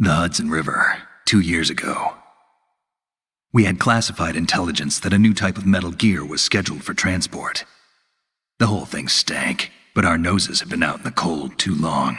The Hudson River, 2 years ago. We had classified intelligence that a new type of metal gear was scheduled for transport. The whole thing stank, but our noses had been out in the cold too long.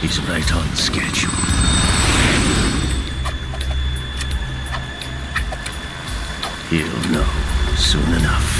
He's right on schedule. He'll know soon enough.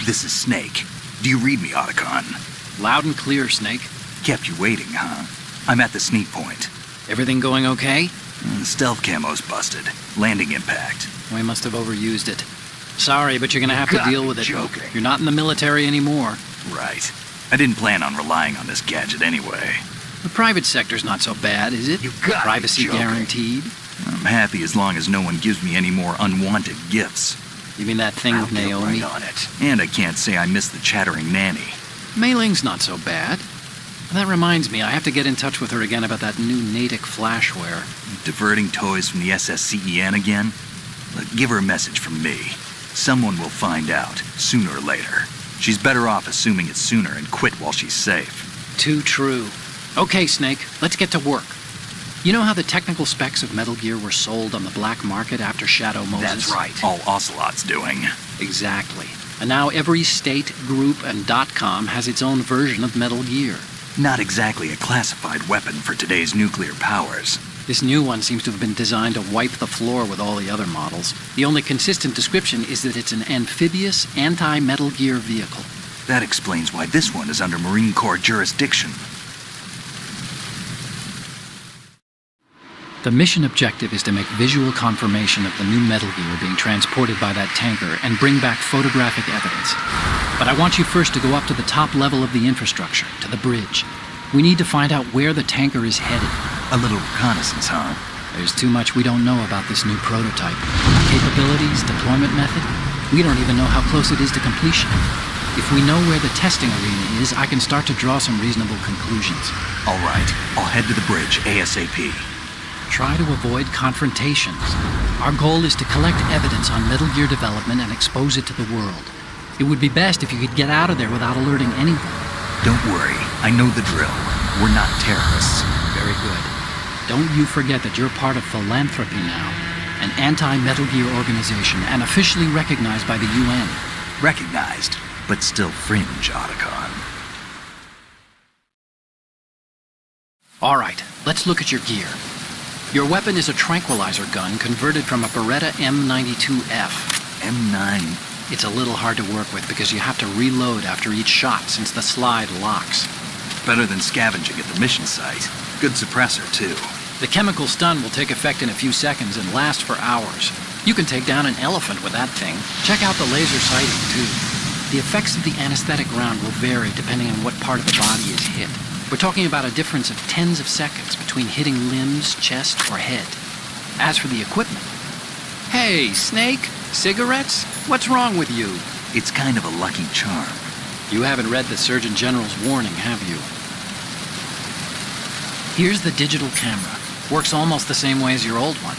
This is Snake. Do you read me, Otacon? Loud and clear, Snake. Kept you waiting, huh? I'm at the sneak point. Everything going okay? The stealth camo's busted. Landing impact. We must have overused it. Sorry, but you're gonna have to deal with it. Joking. You're not in the military anymore. Right. I didn't plan on relying on this gadget anyway. The private sector's not so bad, is it? You gotta be Privacy joking. guaranteed? I'm happy as long as no one gives me any more unwanted gifts. You mean that thing with Naomi? Right on it. And I can't say I miss the chattering nanny. Mei Ling's not so bad. That reminds me, I have to get in touch with her again about that new Natick flashware. Diverting toys from the SSCEN again? Look, give her a message from me. Someone will find out, sooner or later. She's better off assuming it sooner and quit while she's safe. Too true. Okay, Snake, let's get to work. You know how the technical specs of Metal Gear were sold on the black market after Shadow Moses? That's right. All Ocelot's doing. Exactly. And now every state, group, and .com has its own version of Metal Gear. Not exactly a classified weapon for today's nuclear powers. This new one seems to have been designed to wipe the floor with all the other models. The only consistent description is that it's an amphibious, anti-Metal Gear vehicle. That explains why this one is under Marine Corps jurisdiction. The mission objective is to make visual confirmation of the new Metal Gear being transported by that tanker and bring back photographic evidence. But I want you first to go up to the top level of the infrastructure, to the bridge. We need to find out where the tanker is headed. A little reconnaissance, huh? There's too much we don't know about this new prototype. Capabilities, deployment method. We don't even know how close it is to completion. If we know where the testing arena is, I can start to draw some reasonable conclusions. All right, I'll head to the bridge ASAP. Try to avoid confrontations. Our goal is to collect evidence on Metal Gear development and expose it to the world. It would be best if you could get out of there without alerting anyone. Don't worry, I know the drill. We're not terrorists. Very good. Don't you forget that you're part of Philanthropy now, an anti-Metal Gear organization and officially recognized by the UN. Recognized, but still fringe, Otacon. All right, let's look at your gear. Your weapon is a tranquilizer gun converted from a Beretta M92F. M9. It's a little hard to work with because you have to reload after each shot since the slide locks. Better than scavenging at the mission site. Good suppressor, too. The chemical stun will take effect in a few seconds and last for hours. You can take down an elephant with that thing. Check out the laser sighting, too. The effects of the anesthetic round will vary depending on what part of the body is hit. We're talking about a difference of tens of seconds between hitting limbs, chest, or head. As for the equipment... Hey, Snake? Cigarettes? What's wrong with you? It's kind of a lucky charm. You haven't read the Surgeon General's warning, have you? Here's the digital camera. Works almost the same way as your old one.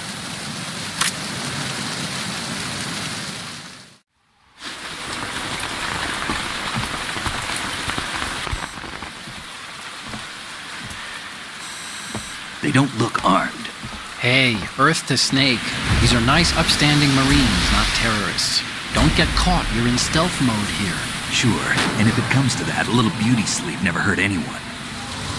They don't look armed. Hey, Earth to Snake. These are nice, upstanding Marines, not terrorists. Don't get caught. You're in stealth mode here. Sure, and if it comes to that, a little beauty sleep never hurt anyone.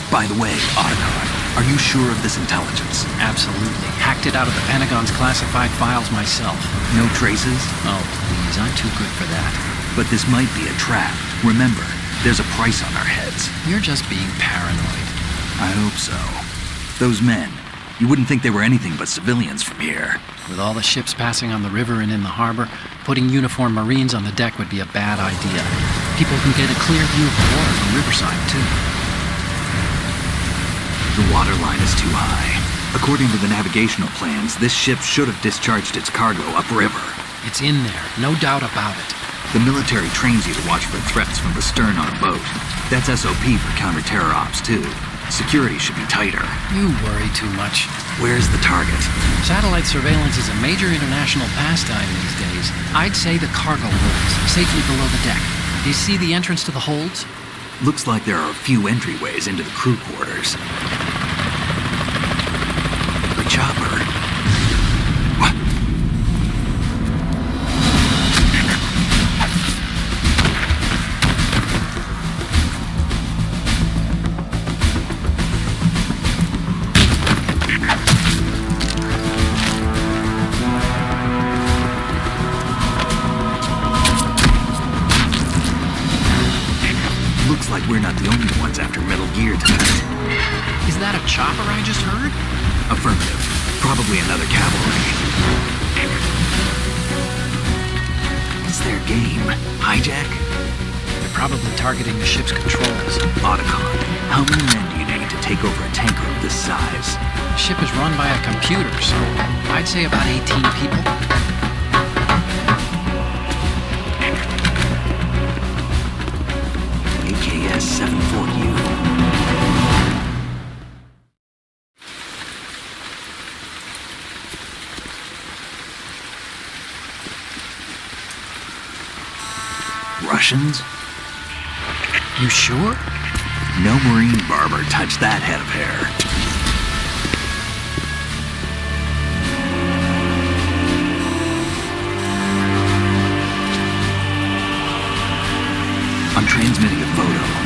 By the way, Otacon, are you sure of this intelligence? Absolutely. Hacked it out of the Pentagon's classified files myself. No traces? Oh, please, I'm too good for that. But this might be a trap. Remember, there's a price on our heads. You're just being paranoid. I hope so. Those men, you wouldn't think they were anything but civilians from here. With all the ships passing on the river and in the harbor, putting uniformed Marines on the deck would be a bad idea. People can get a clear view of the water from Riverside, too. The water line is too high. According to the navigational plans, this ship should have discharged its cargo upriver. It's in there, no doubt about it. The military trains you to watch for threats from the stern on a boat. That's SOP for counter-terror ops, too. Security should be tighter. You worry too much. Where's the target? Satellite surveillance is a major international pastime these days. I'd say the cargo holds, safely below the deck. Do you see the entrance to the holds? Looks like there are a few entryways into the crew quarters. The chopper. What? Looks like we're not the only ones after Metal Gear tonight. Is that a chopper I just heard? Affirmative. Probably another cavalry. What's their game? Hijack? They're probably targeting the ship's controls. Otacon, how many men do you need to take over a tanker of this size? The ship is run by a computer, so I'd say about 18 people. AKS 74U. Russians? You sure? No Marine barber touched that head of hair.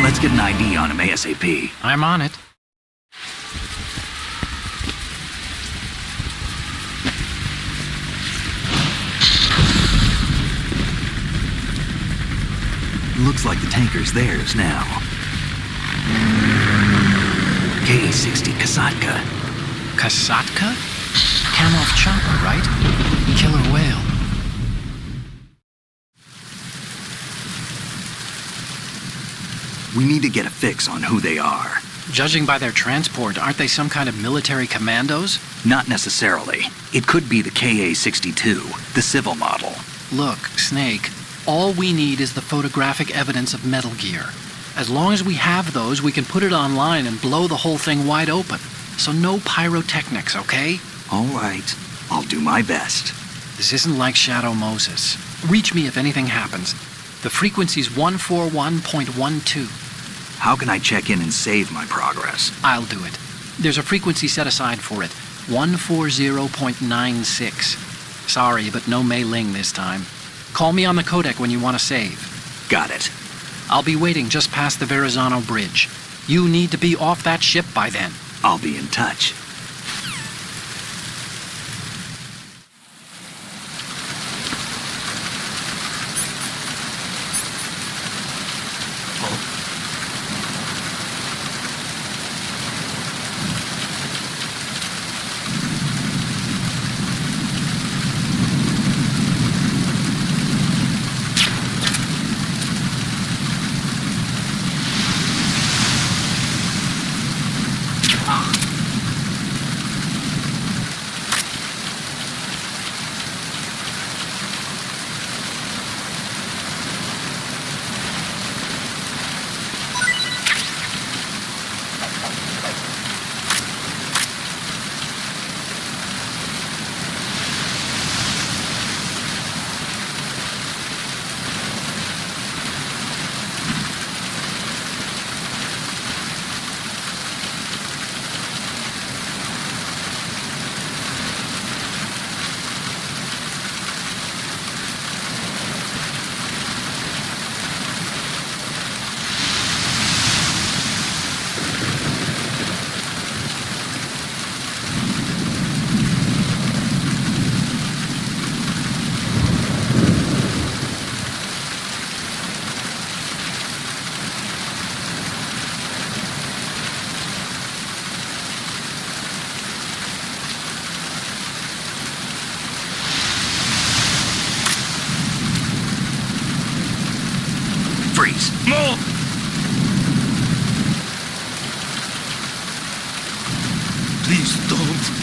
Let's get an ID on him ASAP. I'm on it. Looks like the tanker's theirs now. K-60 Kasatka. Kasatka? Kamov chopper, right? Killer whale. We need to get a fix on who they are. Judging by their transport, aren't they some kind of military commandos? Not necessarily. It could be the KA-62, the civil model. Look, Snake, all we need is the photographic evidence of Metal Gear. As long as we have those, we can put it online and blow the whole thing wide open. So no pyrotechnics, okay? All right. I'll do my best. This isn't like Shadow Moses. Reach me if anything happens. The frequency's 141.12. How can I check in and save my progress? I'll do it. There's a frequency set aside for it. 140.96. Sorry, but no Mei Ling this time. Call me on the codec when you want to save. Got it. I'll be waiting just past the Verrazano Bridge. You need to be off that ship by then. I'll be in touch. Freeze. Move! Please don't.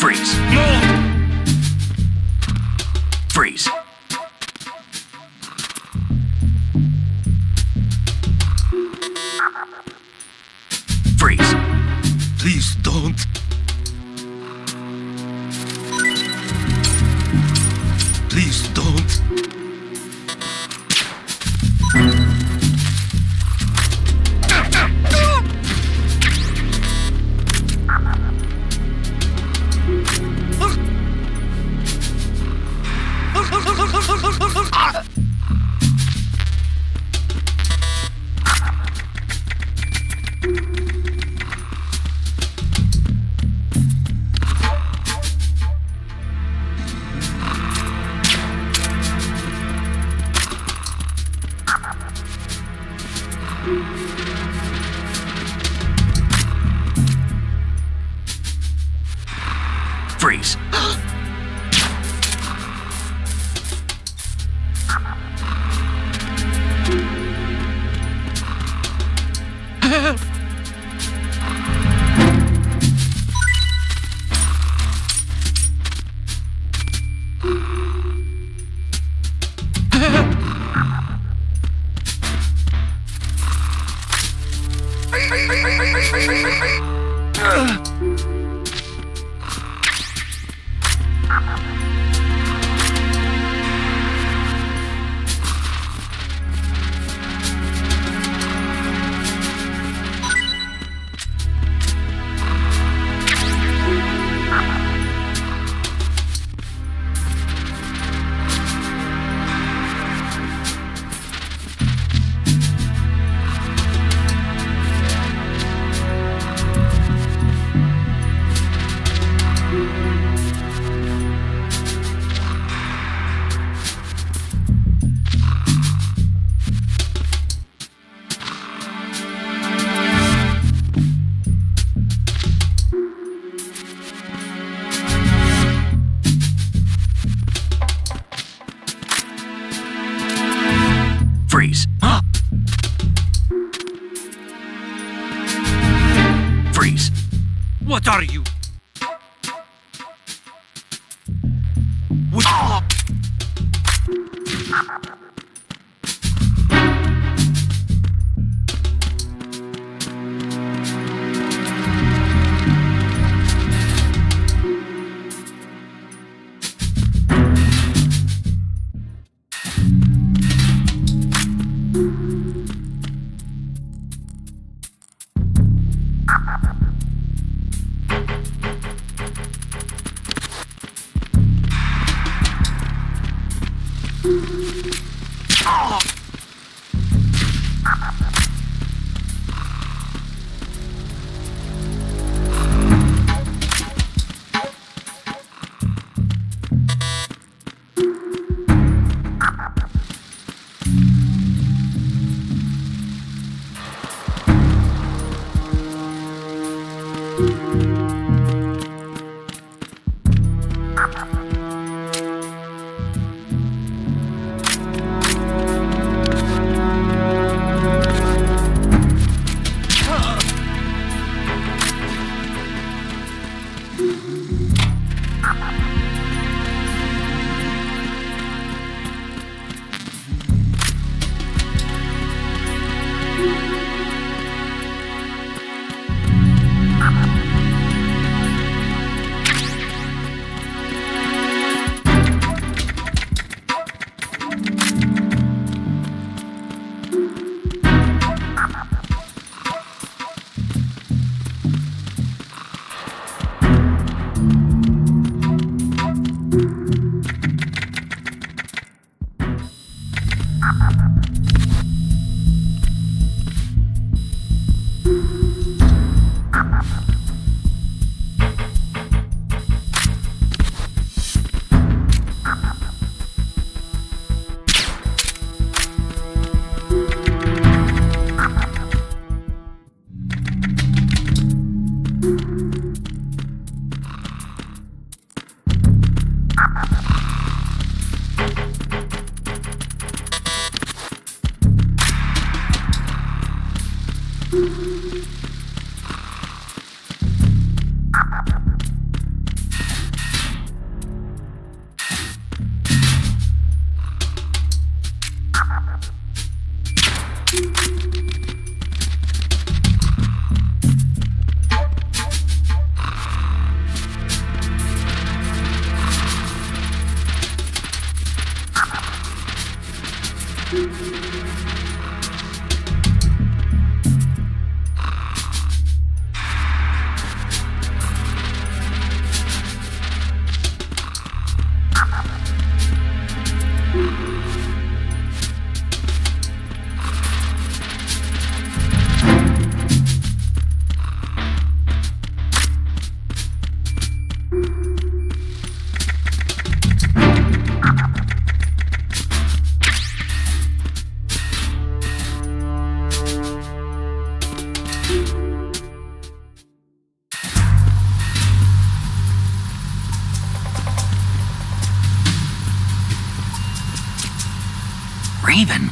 Freeze. Freeze. Freeze. Please don't. Please don't. Freeze. What are you? What? Raven.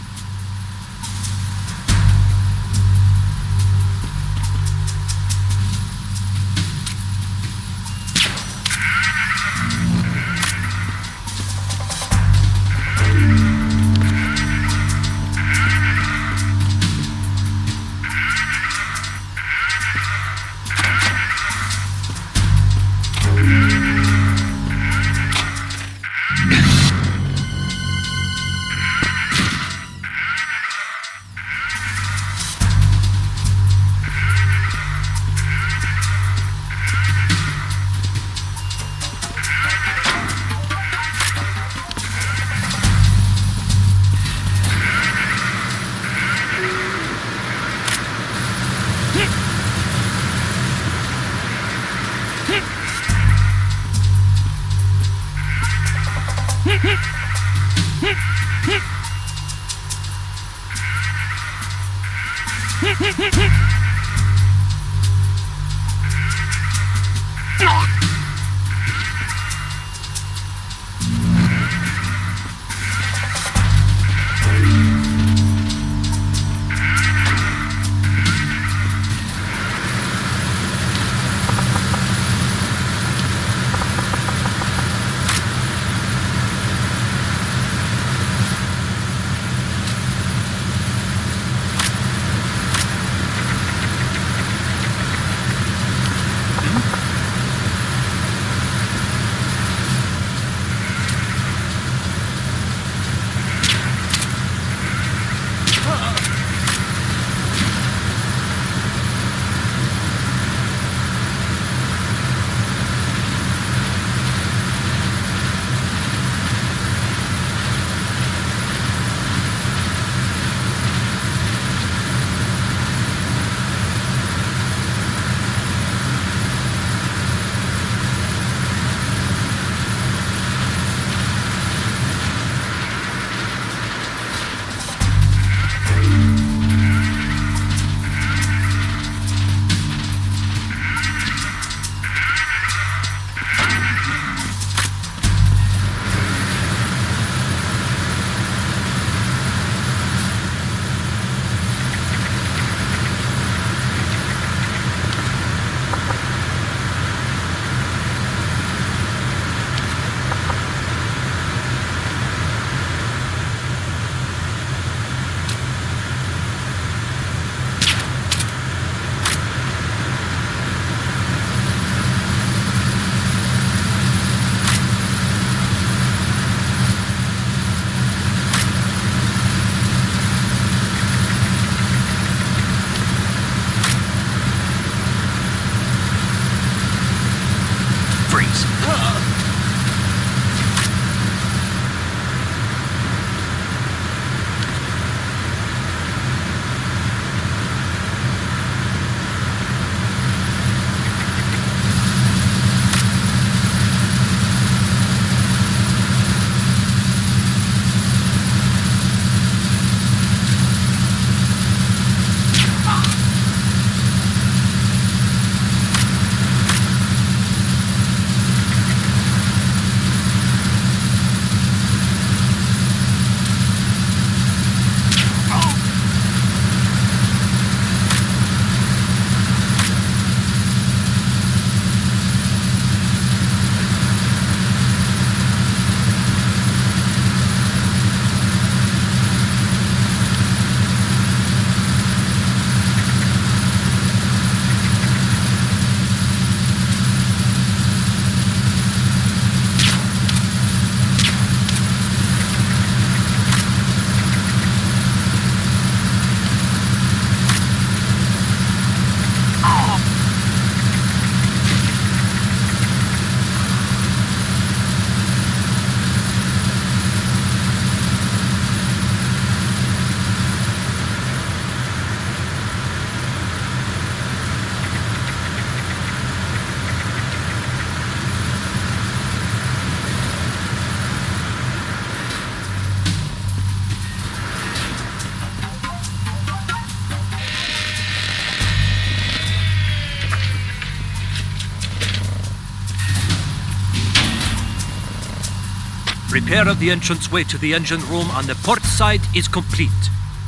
Repair of the entranceway to the engine room on the port side is complete.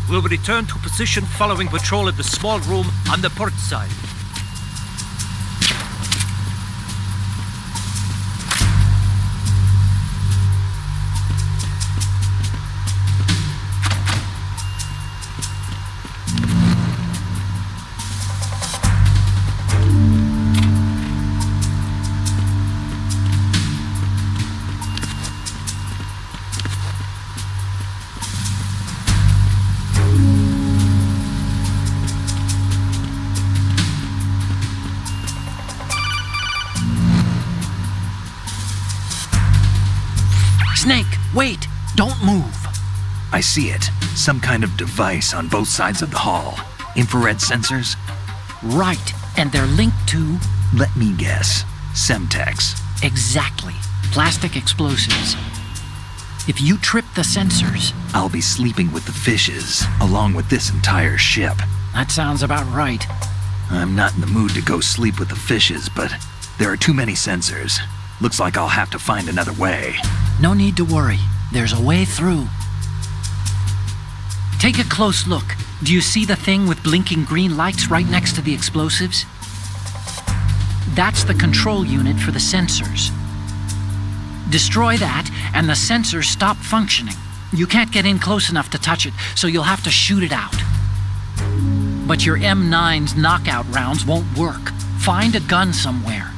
We'll return to position following patrol of the small room on the port side. Snake, wait! Don't move! I see it. Some kind of device on both sides of the hall. Infrared sensors? Right, and they're linked to... Let me guess. Semtex. Exactly. Plastic explosives. If you trip the sensors... I'll be sleeping with the fishes, along with this entire ship. That sounds about right. I'm not in the mood to go sleep with the fishes, but there are too many sensors. Looks like I'll have to find another way. No need to worry. There's a way through. Take a close look. Do you see the thing with blinking green lights right next to the explosives? That's the control unit for the sensors. Destroy that, and the sensors stop functioning. You can't get in close enough to touch it, so you'll have to shoot it out. But your M9's knockout rounds won't work. Find a gun somewhere.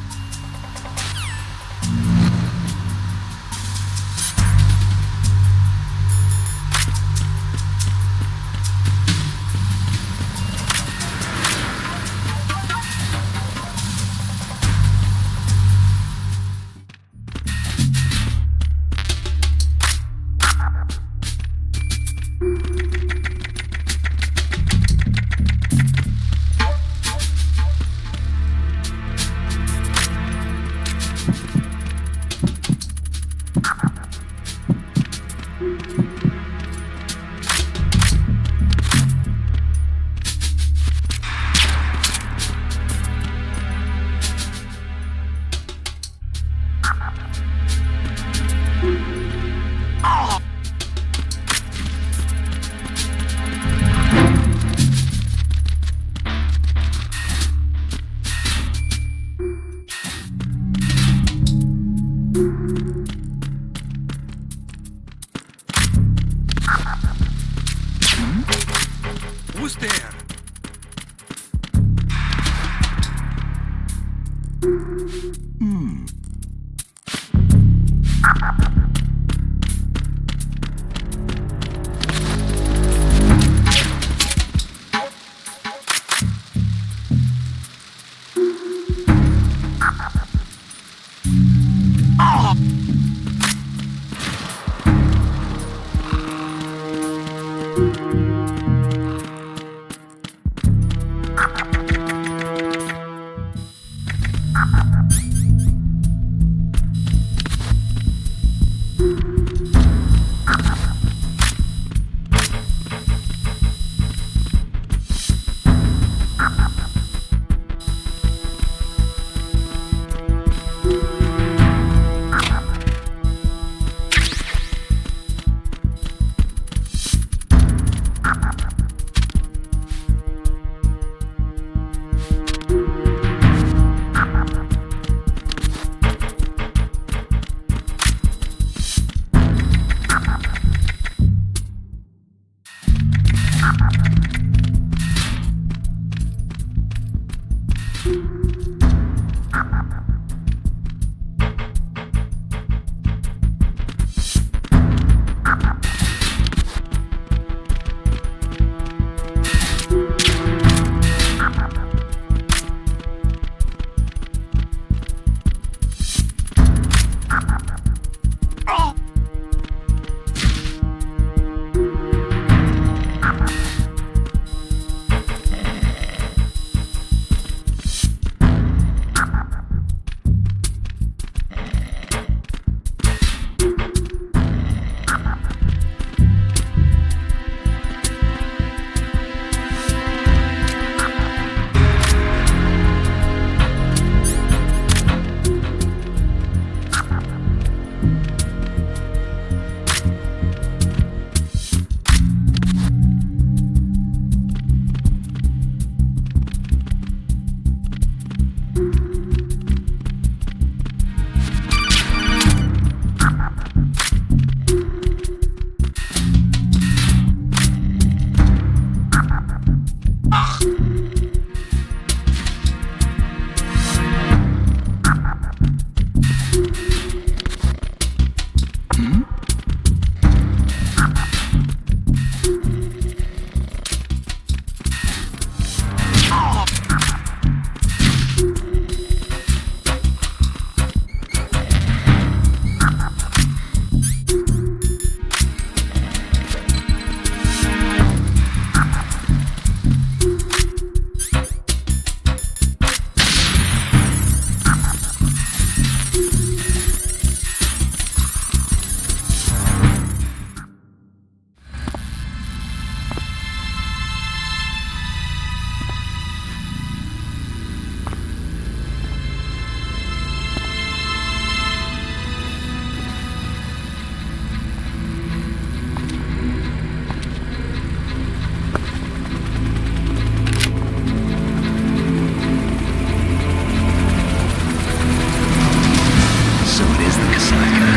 So it is the Kasaka.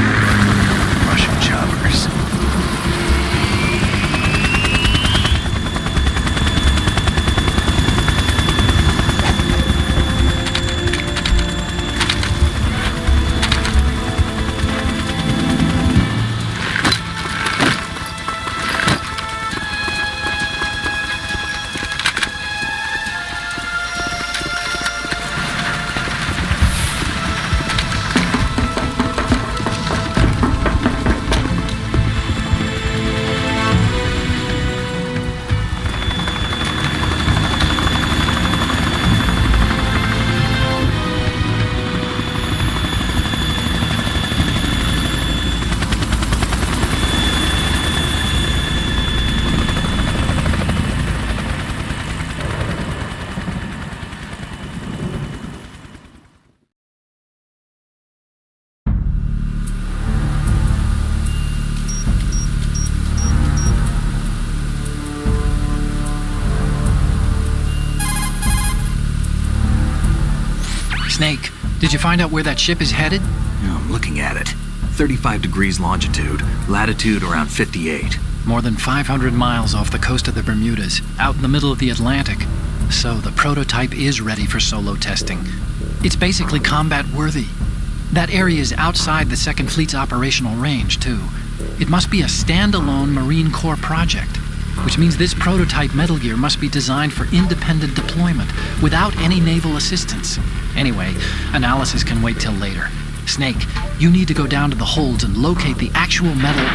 Russian choppers. Snake, did you find out where that ship is headed? I'm looking at it. 35 degrees longitude, latitude around 58. More than 500 miles off the coast of the Bermudas, out in the middle of the Atlantic. So the prototype is ready for solo testing. It's basically combat worthy. That area is outside the Second Fleet's operational range, too. It must be a standalone Marine Corps project, which means this prototype Metal Gear must be designed for independent deployment, without any naval assistance. Anyway, analysis can wait till later. Snake, you need to go down to the holds and locate the actual metal...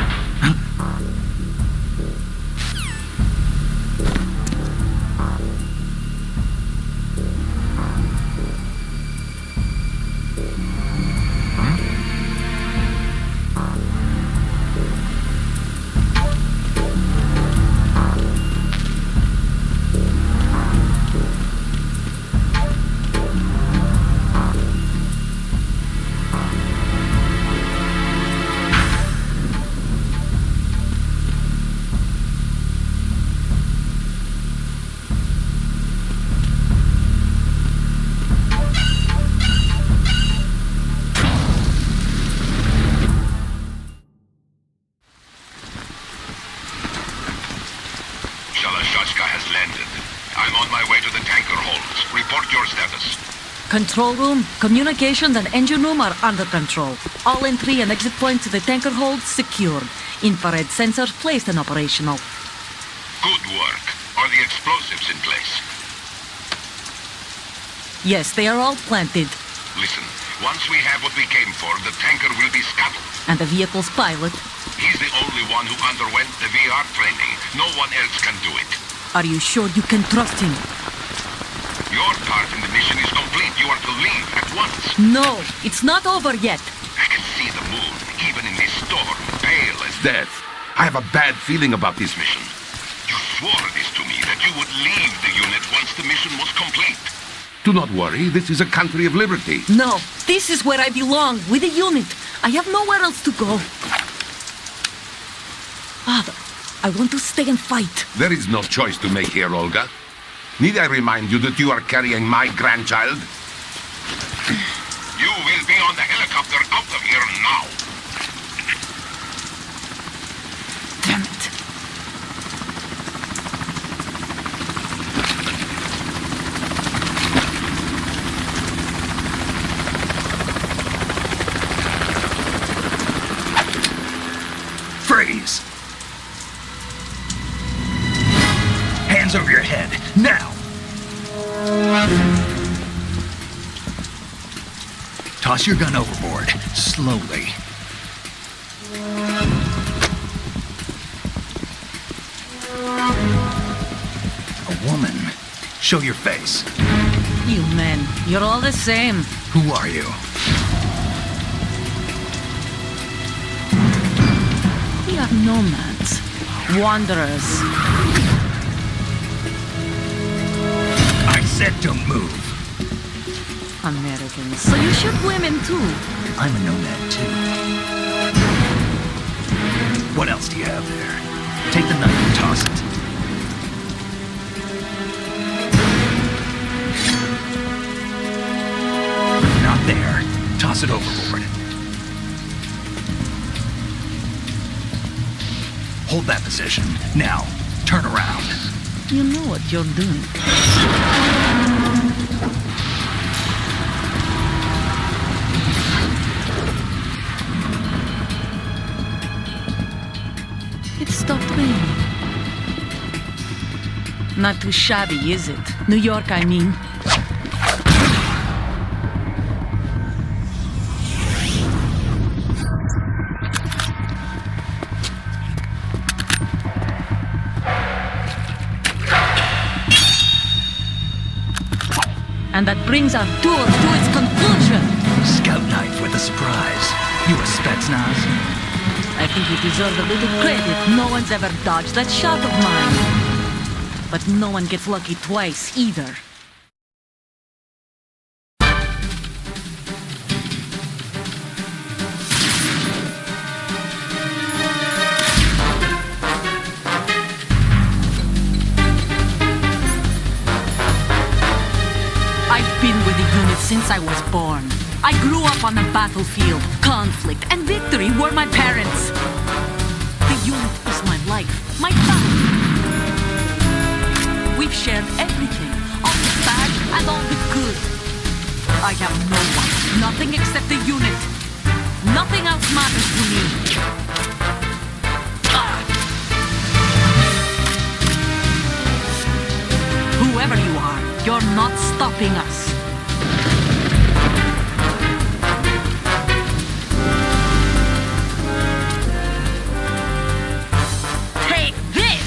Shalashaska has landed. I'm on my way to the tanker holds. Report your status. Control room, communications and engine room are under control. All entry and exit points to the tanker holds secured. Infrared sensors placed and operational. Good work. Are the explosives in place? Yes, they are all planted. Listen, once we have what we came for, the tanker will be scuttled. And the vehicle's pilot. He's the only one who underwent the VR training. No one else can do it. Are you sure you can trust him? Your part in the mission is complete. You are to leave at once. No, it's not over yet. I can see the moon, even in this storm, pale as death. I have a bad feeling about this mission. You swore this to me, that you would leave the unit once the mission was complete. Do not worry, this is a country of liberty. No, this is where I belong, with the unit. I have nowhere else to go. Father, I want to stay and fight. There is no choice to make here, Olga. Need I remind you that you are carrying my grandchild? You will be on the helicopter out of here now. Damn it. Now! Toss your gun overboard, slowly. A woman. Show your face. You men, you're all the same. Who are you? We are nomads, wanderers. I said don't move. Americans. So you shoot women too. I'm a nomad too. What else do you have there? Take the knife and toss it. Not there. Toss it overboard. Hold that position. Now, turn around. You know what you're doing. It stopped raining. Not too shabby, is it? New York, I mean. And that brings our tour to its conclusion. Scout knife with a surprise. You a Spetsnaz? I think you deserve a little credit. No one's ever dodged that shot of mine. But no one gets lucky twice, either. I've been with the unit since I was born. I grew up on the battlefield. Conflict and victory were my parents. The unit is my life, my family. We've shared everything, all the bad and all the good. I have no one, nothing except the unit. Nothing else matters to me. Whoever you are, you're not stopping us. Take this!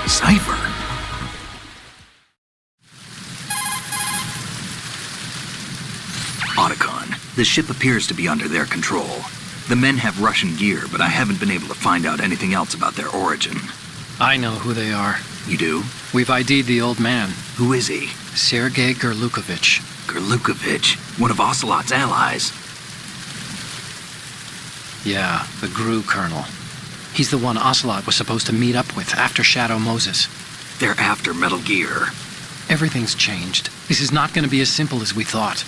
Cipher. Otacon, the ship appears to be under their control. The men have Russian gear, but I haven't been able to find out anything else about their origin. I know who they are. You do? We've ID'd the old man, Who is he? Sergei Gerlukovich. Gerlukovich, one of Ocelot's allies. Yeah, the GRU colonel. He's the one Ocelot was supposed to meet up with after Shadow Moses. They're after Metal Gear. Everything's changed. This is not going to be as simple as we thought.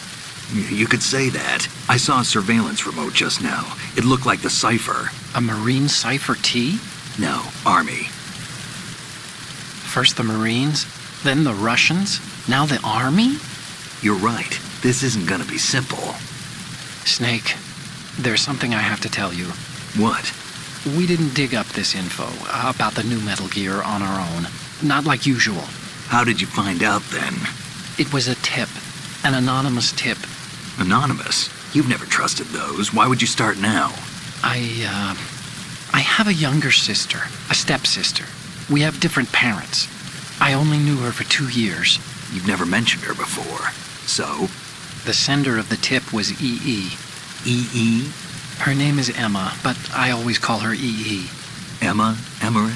You could say that. I saw a surveillance remote just now. It looked like the Cypher. A Marine Cypher T? No, Army. First the Marines, then the Russians, now the Army? You're right. This isn't gonna be simple. Snake, there's something I have to tell you. What? We didn't dig up this info about the new Metal Gear on our own. Not like usual. How did you find out then? It was a tip. An anonymous tip. Anonymous? You've never trusted those. Why would you start now? I have a younger sister, a stepsister. We have different parents. I only knew her for 2 years. You've never mentioned her before. So? The sender of the tip was EE. EE? Her name is Emma, but I always call her EE. Emma? Emmerich?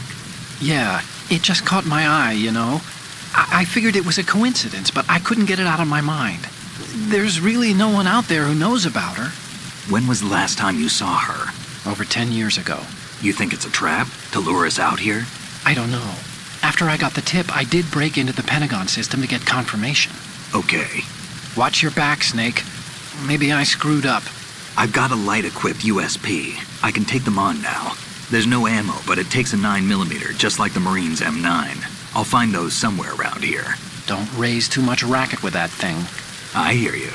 Yeah, it just caught my eye, you know. I figured it was a coincidence, but I couldn't get it out of my mind. There's really no one out there who knows about her. When was the last time you saw her? Over 10 years ago. You think it's a trap? To lure us out here? I don't know. After I got the tip, I did break into the Pentagon system to get confirmation. Okay. Watch your back, Snake. Maybe I screwed up. I've got a light-equipped USP. I can take them on now. There's no ammo, but it takes a 9mm, just like the Marines' M9. I'll find those somewhere around here. Don't raise too much racket with that thing. I hear you.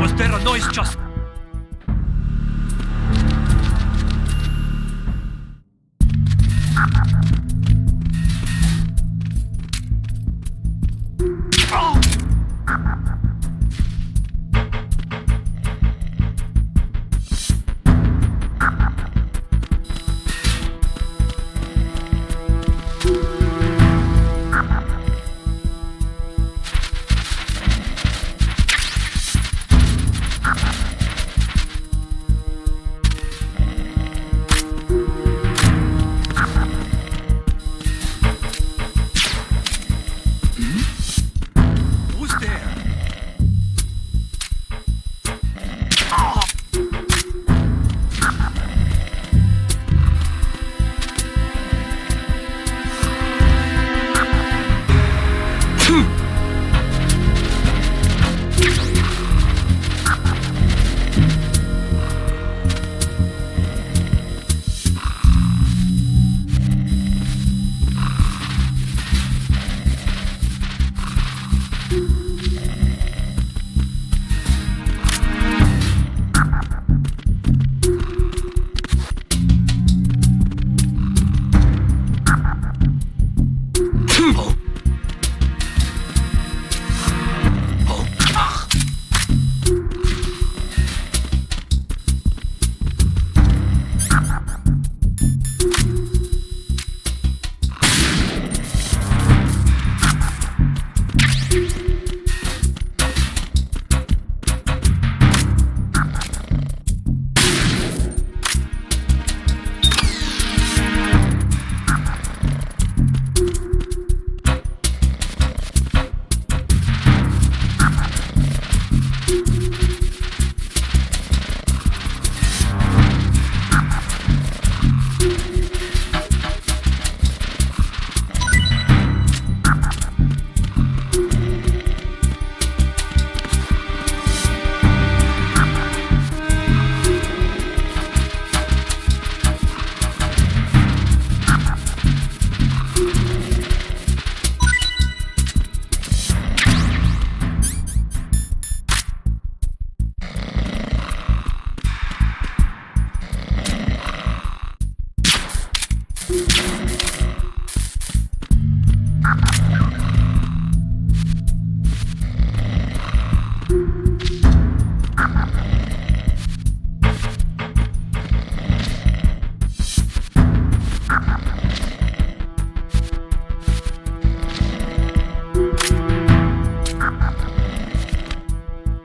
Was there a noise just... Who's there?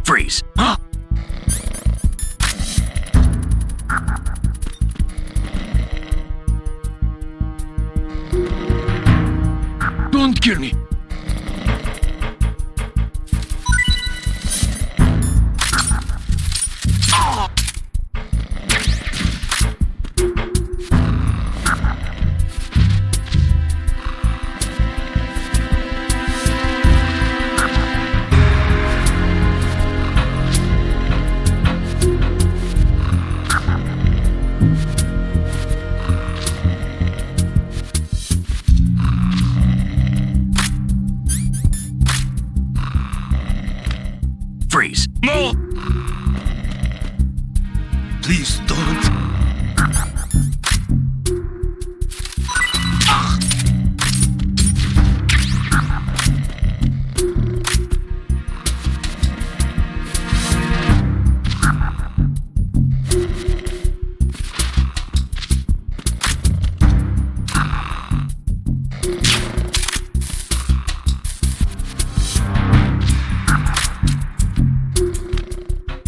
Freeze. Don't kill me. Freeze. No! Please don't.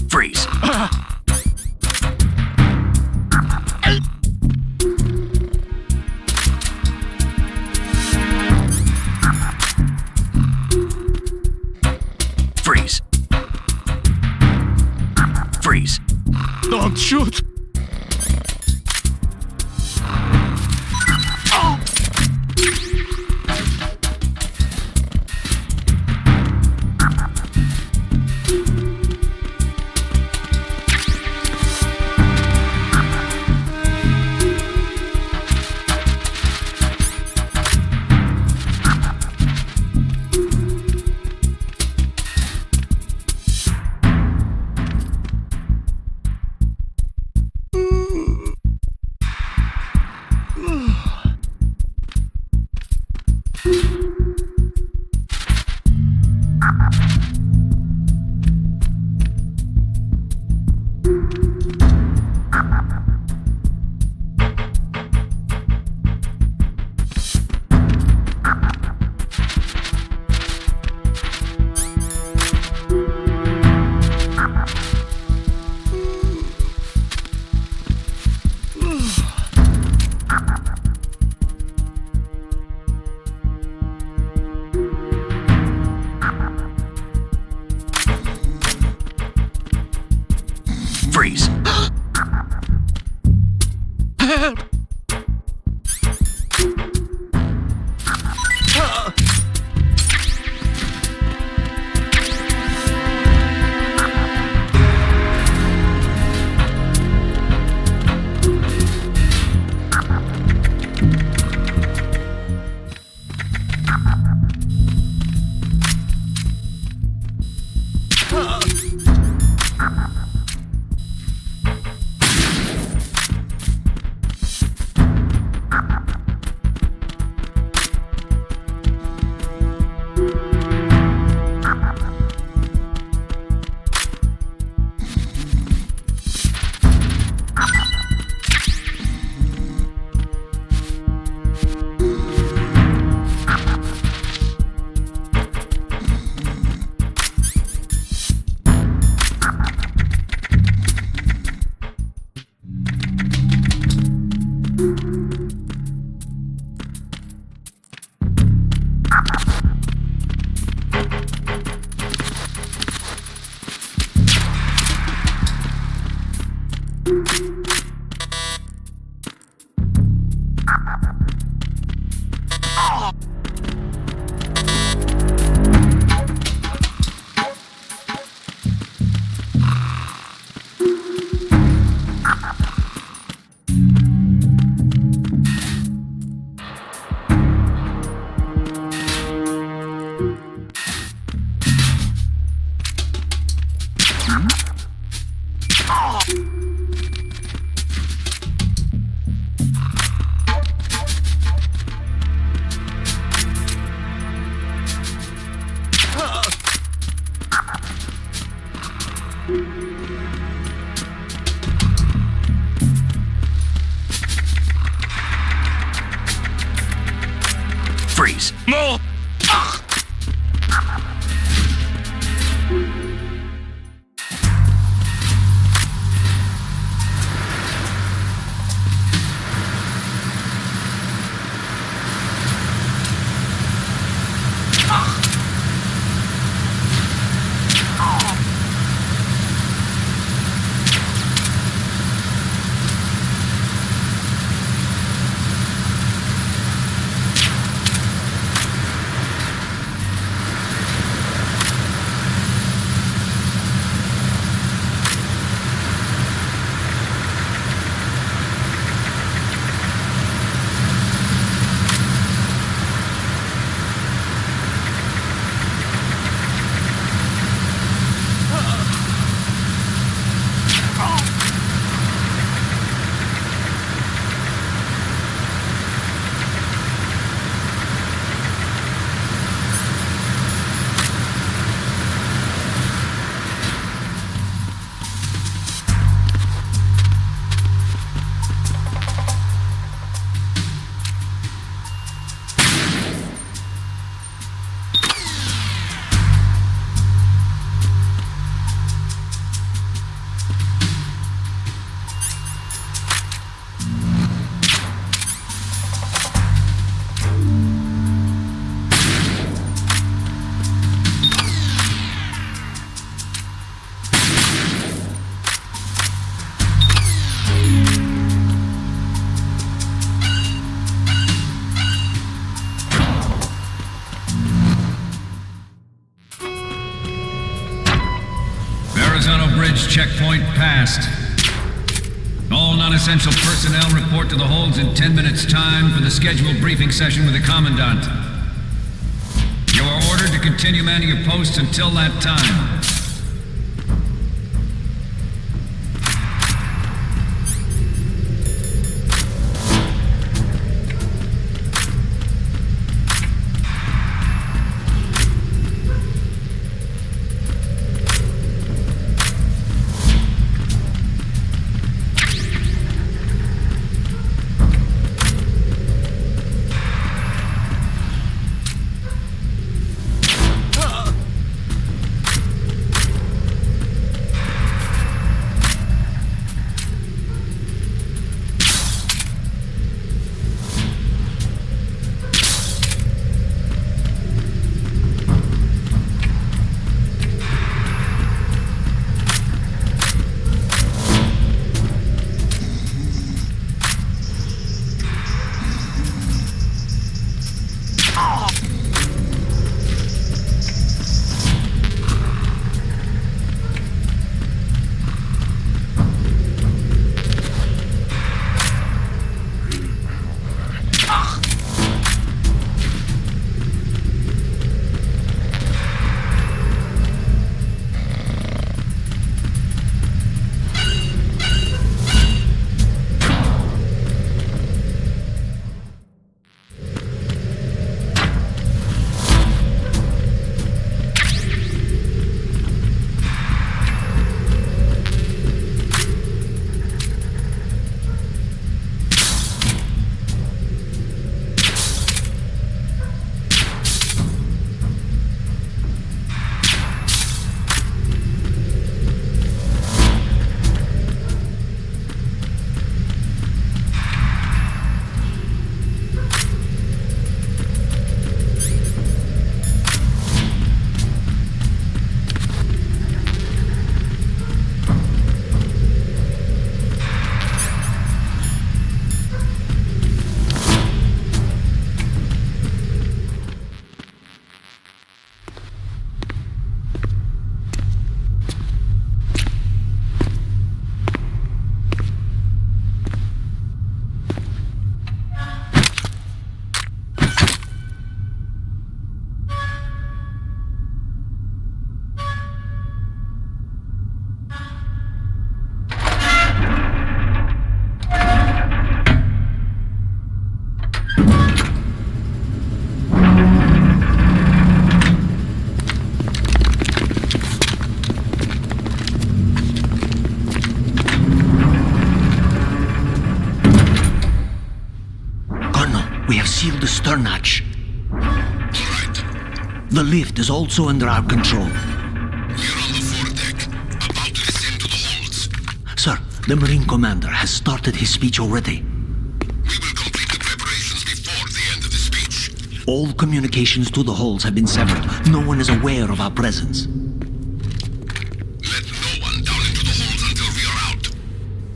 Freeze. Don't shoot! Freeze. Freeze. No! Verrazano Bridge checkpoint passed. All non-essential personnel report to the holds in 10 minutes' time for the scheduled briefing session with the Commandant. You are ordered to continue manning your posts until that time. Sealed the stern hatch. All right. The lift is also under our control. We're on the foredeck, about to descend to the holds. Sir, the Marine Commander has started his speech already. We will complete the preparations before the end of the speech. All communications to the holds have been severed. No one is aware of our presence. Let no one down into the holds until we are out.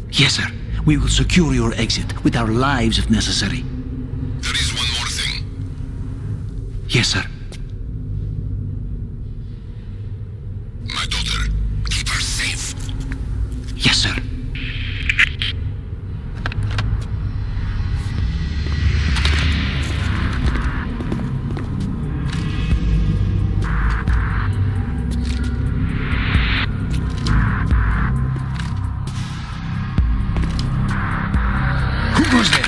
Yes, sir. We will secure your exit with our lives if necessary. There is one more thing. Yes, sir. My daughter, keep her safe. Yes, sir. Who goes there?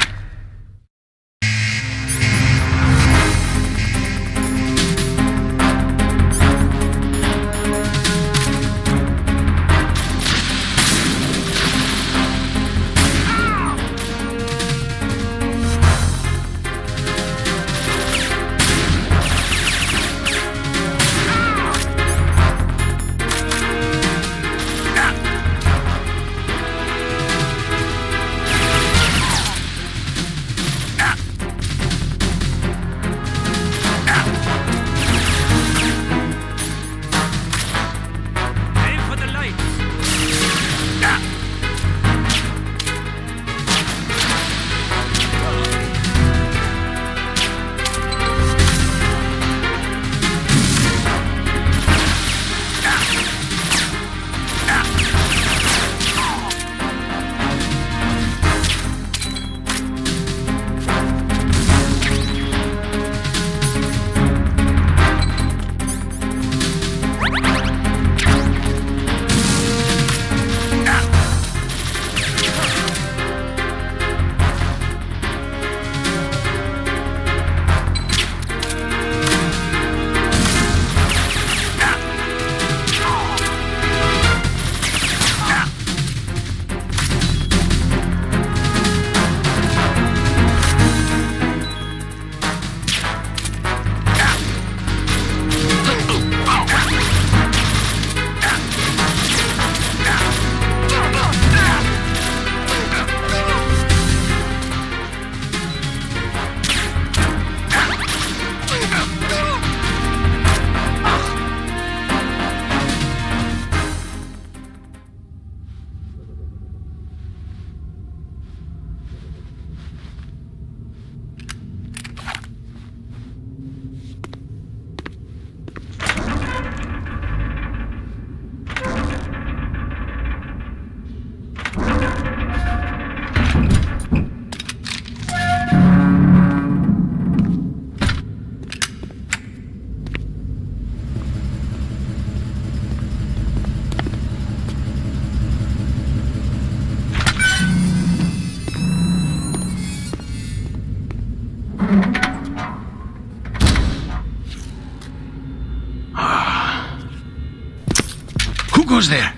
goes there?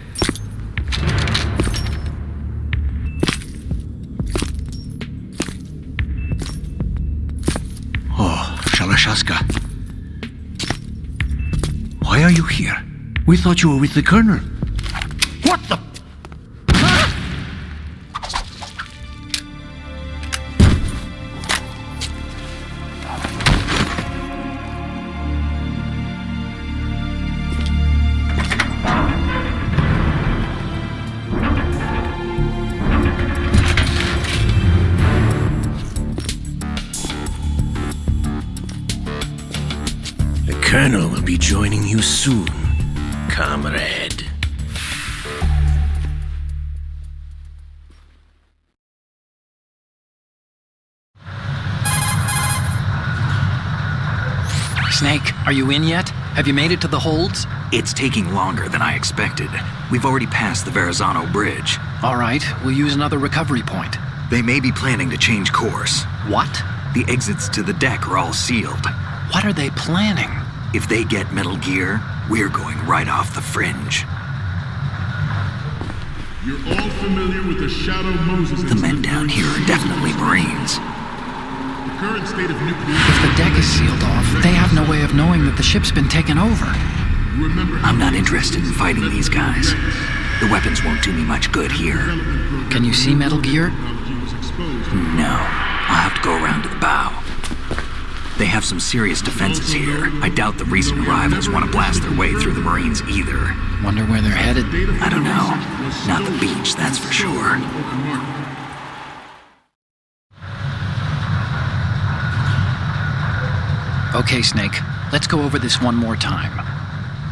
Oh, Shalashaska. Why are you here? We thought you were with the Colonel. What the... The Colonel will be joining you soon, comrade. Snake, are you in yet? Have you made it to the holds? It's taking longer than I expected. We've already passed the Verrazano Bridge. All right, we'll use another recovery point. They may be planning to change course. What? The exits to the deck are all sealed. What are they planning? If they get Metal Gear, we're going right off the fringe. You're all familiar with the Shadow Moses The men down here are definitely Marines. The current state of nuclear... If the deck is sealed off, they have no way of knowing that the ship's been taken over. Remember I'm not interested in fighting these guys. The weapons won't do me much good here. Can you see Metal Gear? No, I'll have to go around to the bow. They have some serious defenses here. I doubt the recent arrivals want to blast their way through the Marines either. Wonder where they're headed. I don't know. Not the beach, that's for sure. Okay, Snake, let's go over this one more time.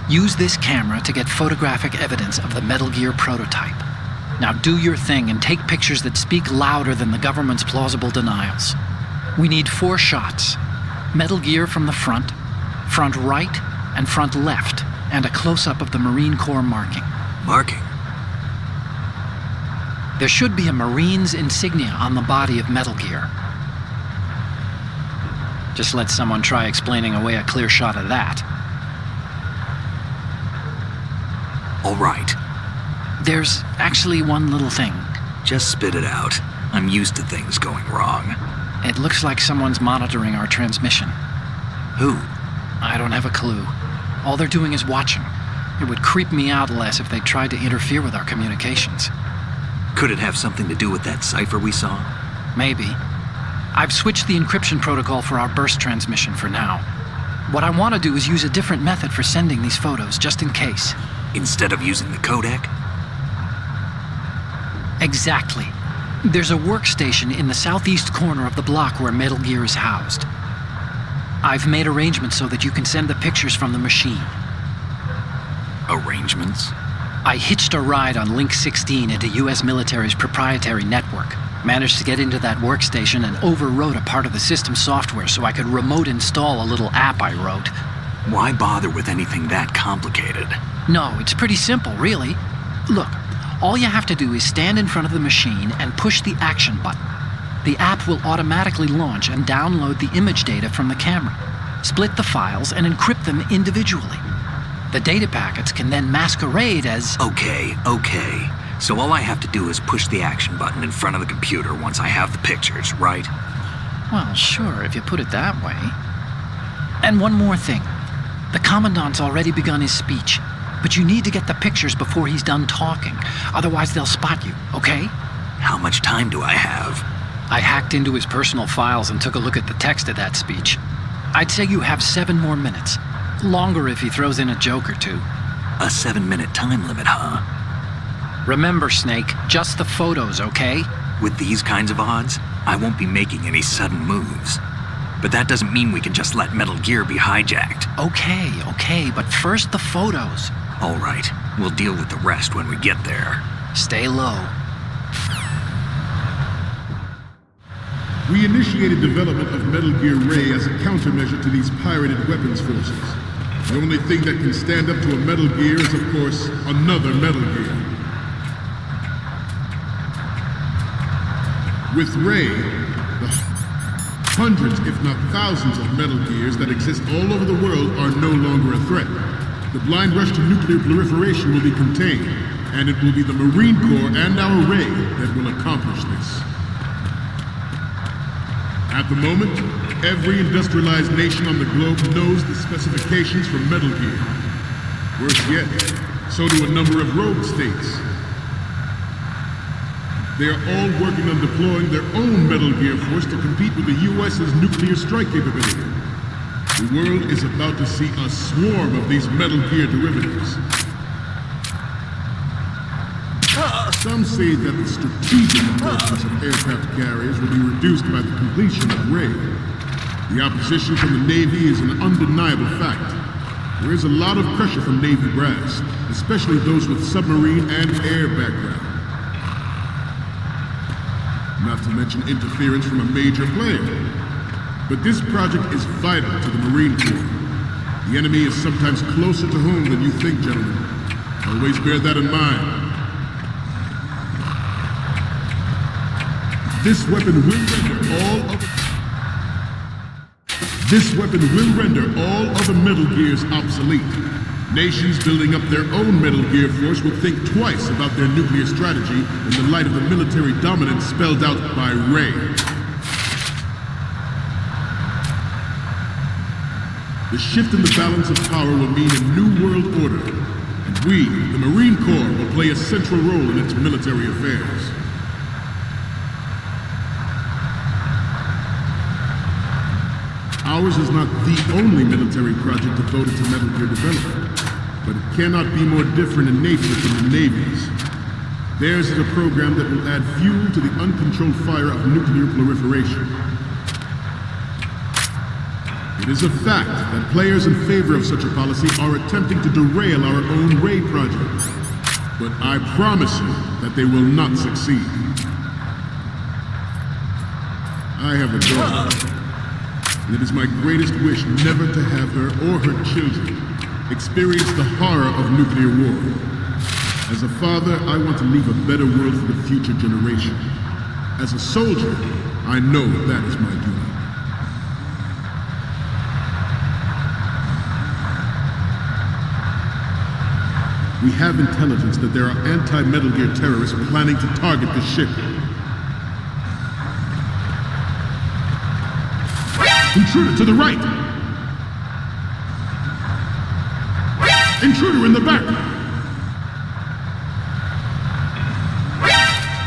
Use this camera to get photographic evidence of the Metal Gear prototype. Now do your thing and take pictures that speak louder than the government's plausible denials. We need 4 shots. Metal Gear from the front right, and front left, and a close-up of the Marine Corps marking. Marking? There should be a Marine's insignia on the body of Metal Gear. Just let someone try explaining away a clear shot of that. All right. There's actually one little thing. Just spit it out. I'm used to things going wrong. It looks like someone's monitoring our transmission. Who? I don't have a clue. All they're doing is watching. It would creep me out less if they tried to interfere with our communications. Could it have something to do with that cipher we saw? Maybe. I've switched the encryption protocol for our burst transmission for now. What I want to do is use a different method for sending these photos, just in case. Instead of using the codec? Exactly. There's a workstation in the southeast corner of the block where Metal Gear is housed. I've made arrangements so that you can send the pictures from the machine. Arrangements? I hitched a ride on Link 16 into U.S. military's proprietary network. Managed to get into that workstation and overwrote a part of the system software so I could remote install a little app I wrote. Why bother with anything that complicated? No, it's pretty simple, really. Look, all you have to do is stand in front of the machine and push the action button. The app will automatically launch and download the image data from the camera, split the files, and encrypt them individually. The data packets can then masquerade as... Okay. So all I have to do is push the action button in front of the computer once I have the pictures, right? Well, sure, if you put it that way. And one more thing. The Commandant's already begun his speech, but you need to get the pictures before he's done talking. Otherwise, they'll spot you, okay? How much time do I have? I hacked into his personal files and took a look at the text of that speech. I'd say you have 7 more minutes. Longer if he throws in a joke or two. A 7-minute time limit, huh? Remember, Snake, just the photos, okay? With these kinds of odds, I won't be making any sudden moves. But that doesn't mean we can just let Metal Gear be hijacked. Okay, but first the photos. All right, we'll deal with the rest when we get there. Stay low. We initiated development of Metal Gear Ray as a countermeasure to these pirated weapons forces. The only thing that can stand up to a Metal Gear is, of course, another Metal Gear. With Ray, the hundreds, if not thousands, of Metal Gears that exist all over the world are no longer a threat. The blind rush to nuclear proliferation will be contained, and it will be the Marine Corps and our Ray that will accomplish this. At the moment, every industrialized nation on the globe knows the specifications for Metal Gear. Worse yet, so do a number of rogue states. They are all working on deploying their own Metal Gear force to compete with the US's nuclear strike capability. The world is about to see a swarm of these Metal Gear derivatives. Some say that the strategic importance of aircraft carriers will be reduced by the completion of Ray. The opposition from the Navy is an undeniable fact. There is a lot of pressure from Navy brass, especially those with submarine and air background. Not to mention interference from a major player. But this project is vital to the Marine Corps. The enemy is sometimes closer to home than you think, gentlemen. Always bear that in mind. This weapon will render all other Metal Gears obsolete. Nations building up their own Metal Gear force will think twice about their nuclear strategy in the light of the military dominance spelled out by Ray. The shift in the balance of power will mean a new world order, and we, the Marine Corps, will play a central role in its military affairs. Ours is not the only military project devoted to Metal Gear development, but it cannot be more different in nature from the Navy's. Theirs is a program that will add fuel to the uncontrolled fire of nuclear proliferation. It is a fact that players in favor of such a policy are attempting to derail our own Ray project. But I promise you that they will not succeed. I have a daughter. And it is my greatest wish never to have her or her children experience the horror of nuclear war. As a father, I want to leave a better world for the future generation. As a soldier, I know that is my duty. We have intelligence that there are anti-Metal Gear terrorists planning to target the ship. Intruder to the right! Intruder in the back!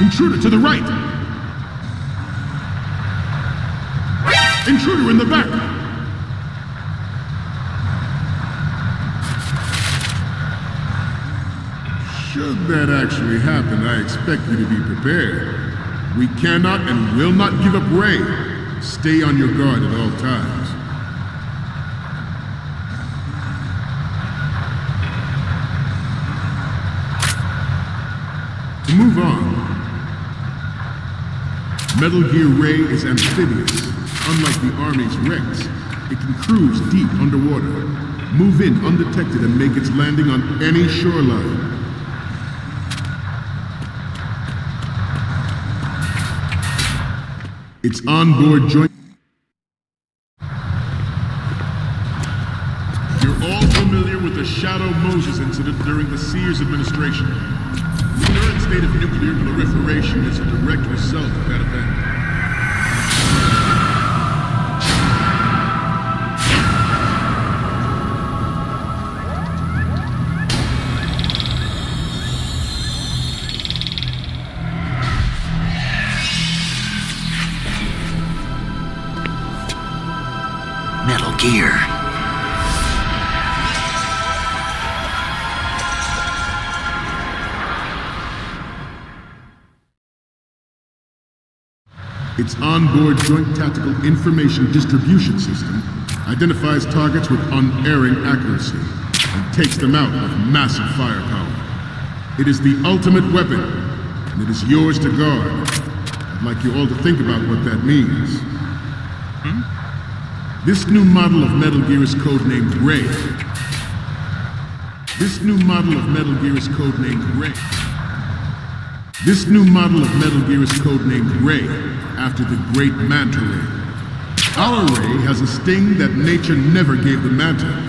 Intruder to the right! Intruder in the back! Should that actually happen, I expect you to be prepared. We cannot and will not give up Ray. Stay on your guard at all times. To move on, Metal Gear Ray is amphibious. Unlike the Army's Rex, it can cruise deep underwater, move in undetected and make its landing on any shoreline. Its onboard joint... You're all familiar with the Shadow Moses incident during the Sears administration. The current state of nuclear proliferation is a direct result of that event. Metal Gear. Its onboard Joint Tactical Information Distribution System identifies targets with unerring accuracy and takes them out with massive firepower. It is the ultimate weapon, and it is yours to guard. I'd like you all to think about what that means. This new model of Metal Gear is codenamed Ray. This new model of Metal Gear is codenamed Ray. This new model of Metal Gear is codenamed Ray, after the great Manta Ray. Our Ray has a sting that nature never gave the Manta.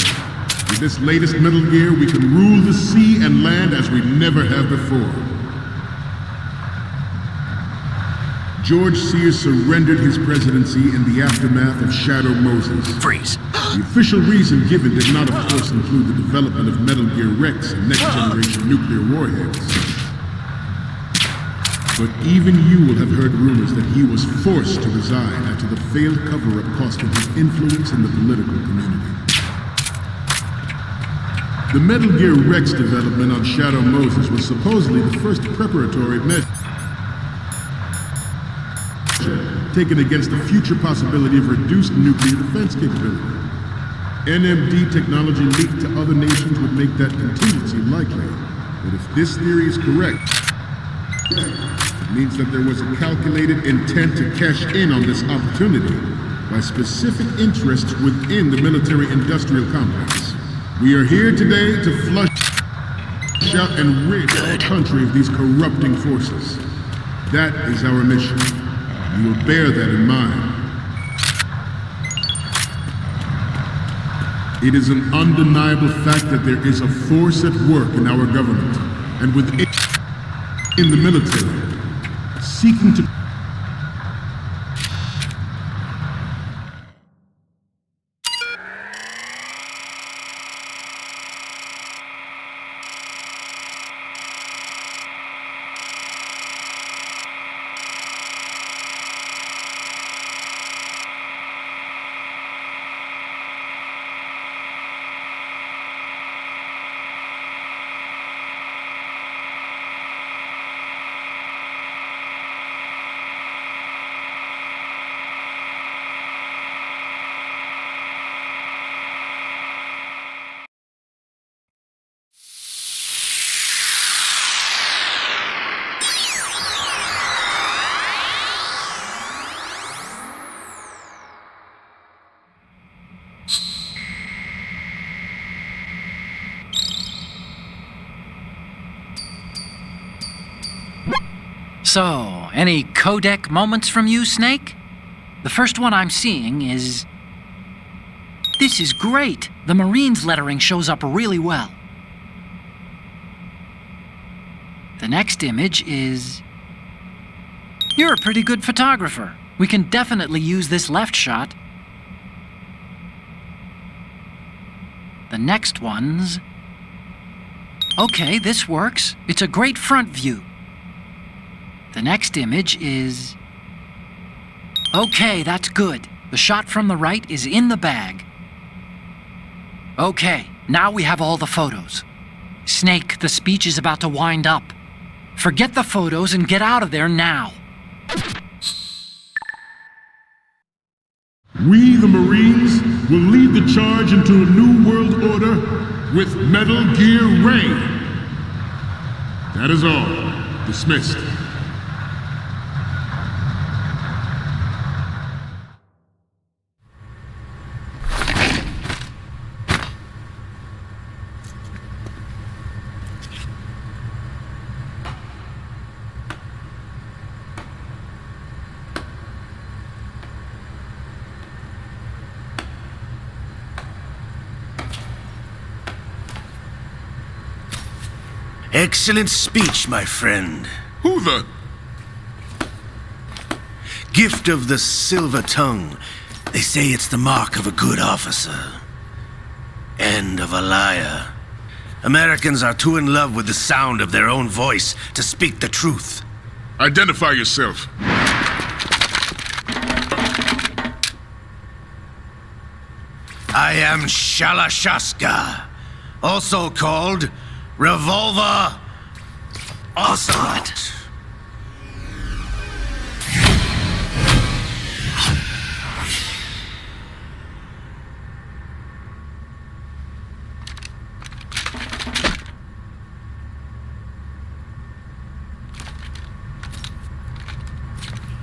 With this latest Metal Gear, we can rule the sea and land as we never have before. George Sears surrendered his presidency in the aftermath of Shadow Moses. Freeze. The official reason given did not, of course, include the development of Metal Gear Rex and next-generation nuclear warheads. But even you will have heard rumors that he was forced to resign after the failed cover-up cost him his influence in the political community. The Metal Gear Rex development on Shadow Moses was supposedly the first preparatory measure taken against the future possibility of reduced nuclear defense capability. NMD technology leaked to other nations would make that contingency likely. But if this theory is correct, it means that there was a calculated intent to cash in on this opportunity by specific interests within the military-industrial complex. We are here today to flush out and rid our country of these corrupting forces. That is our mission. You will bear that in mind. It is an undeniable fact that there is a force at work in our government and within the military, seeking to So, any codec moments from you, Snake? The first one I'm seeing is... This is great! The Marines lettering shows up really well. The next image is... You're a pretty good photographer. We can definitely use this left shot. The next one's... Okay, this works. It's a great front view. The next image is... Okay, that's good. The shot from the right is in the bag. Okay, now we have all the photos. Snake, the speech is about to wind up. Forget the photos and get out of there now. we, the Marines, will lead the charge into a new world order with Metal Gear Ray. That is all. Dismissed. Excellent speech, my friend. Who the... Gift of the silver tongue. They say it's the mark of a good officer. And of a liar. Americans are too in love with the sound of their own voice to speak the truth. Identify yourself. I am Shalashaska, also called Revolver Ocelot.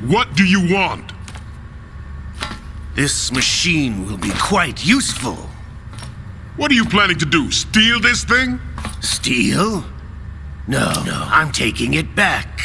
What do you want? This machine will be quite useful. What are you planning to do? Steal this thing? Steal? No, I'm taking it back.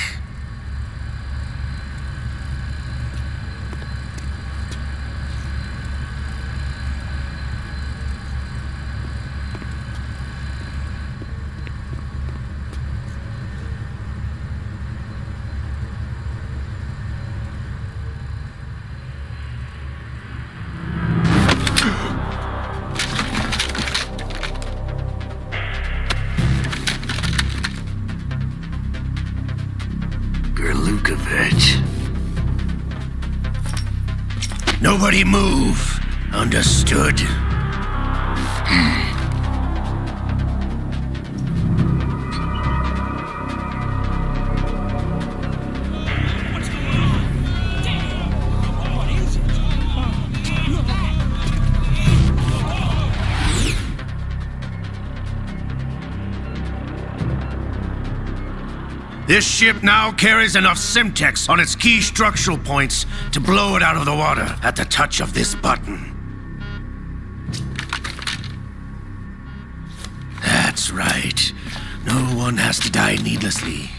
Lukovich. Nobody move. Understood? This ship now carries enough Simtex on its key structural points to blow it out of the water at the touch of this button. That's right. No one has to die needlessly.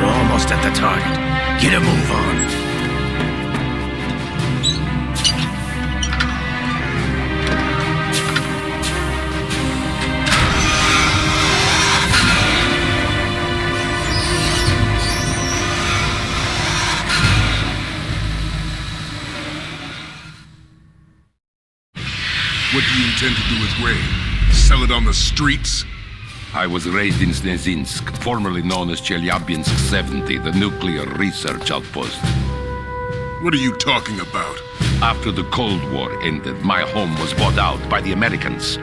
We're almost at the target. Get a move on. What do you intend to do with Ray? Sell it on the streets? I was raised in Snezinsk, formerly known as Chelyabinsk 70, the nuclear research outpost. What are you talking about? After the Cold War ended, my home was bought out by the Americans.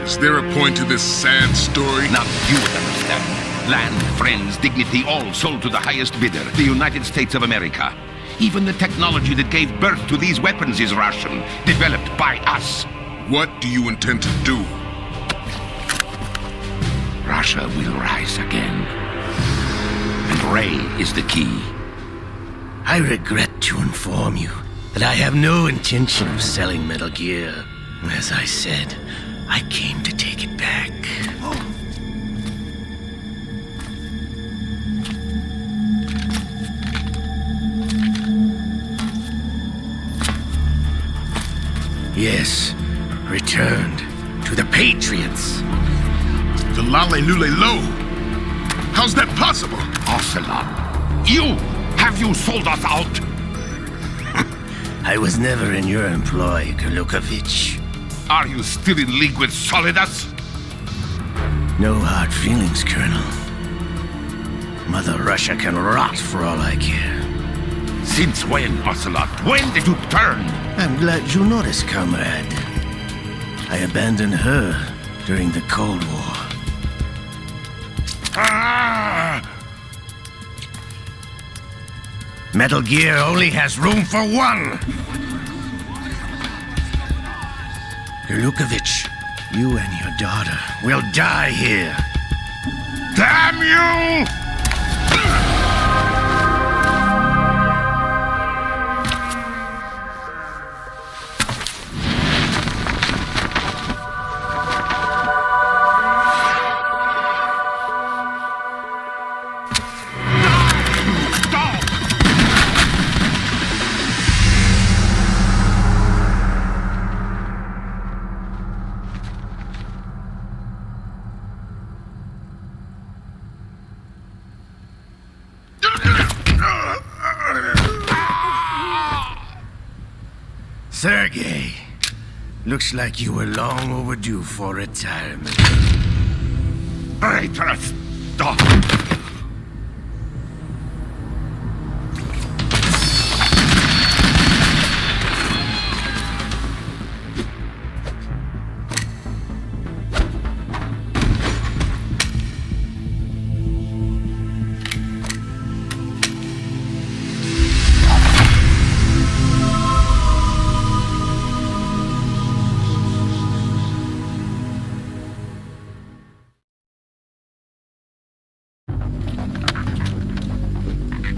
Is there a point to this sad story? Now you would understand. Land, friends, dignity, all sold to the highest bidder, the United States of America. Even the technology that gave birth to these weapons is Russian, developed by us. What do you intend to do? Russia will rise again. And Ray is the key. I regret to inform you that I have no intention of selling Metal Gear. As I said, I came to take it back. Yes, returned to the Patriots. The Lale Lule Lo? How's that possible? Ocelot, have you sold us out? I was never in your employ, Gurlukovich. Are you still in league with Solidas? No hard feelings, Colonel. Mother Russia can rot for all I care. Since when, Ocelot? When did you turn? I'm glad you noticed, comrade. I abandoned her during the Cold War. Metal Gear only has room for one! Gurlukovich, you and your daughter will die here. Damn you! Sergei, looks like you were long overdue for retirement. Traitorous dog!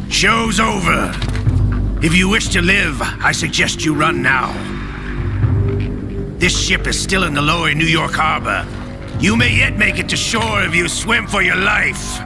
Show's over. If you wish to live, I suggest you run now. This ship is still in the lower New York harbor. You may yet make it to shore if you swim for your life.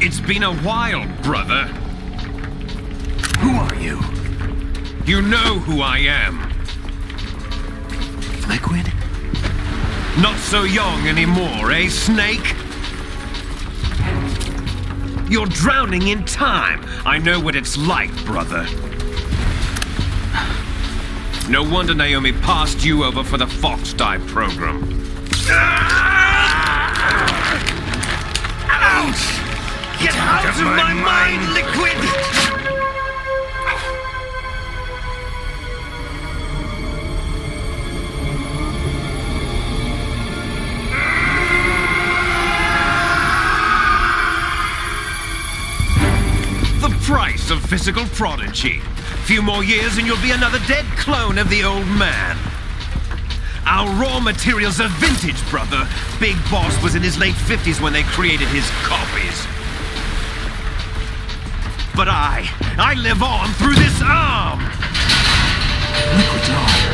It's been a while, brother. Who are you? You know who I am. Liquid? Not so young anymore, eh, Snake? You're drowning in time. I know what it's like, brother. No wonder Naomi passed you over for the Fox Dive program. Ouch! Get out of my mind, Liquid! The price of physical prodigy. Few more years and you'll be another dead clone of the old man. Our raw materials are vintage, brother. Big Boss was in his late 50s when they created his copies. But I live on through this arm! Liquid's arm.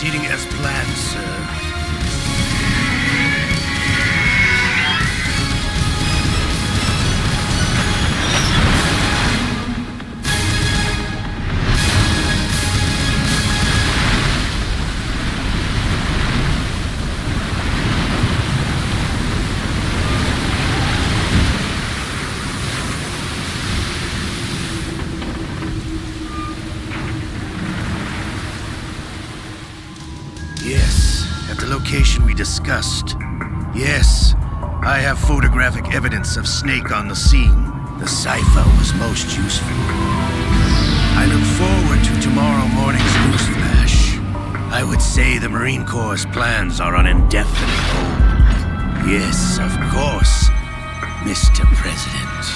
proceeding as planned, sir. Yes, at the location we discussed. Yes, I have photographic evidence of Snake on the scene. The cipher was most useful. I look forward to tomorrow morning's news flash. I would say the Marine Corps' plans are on indefinite hold. Yes, of course, Mr. President.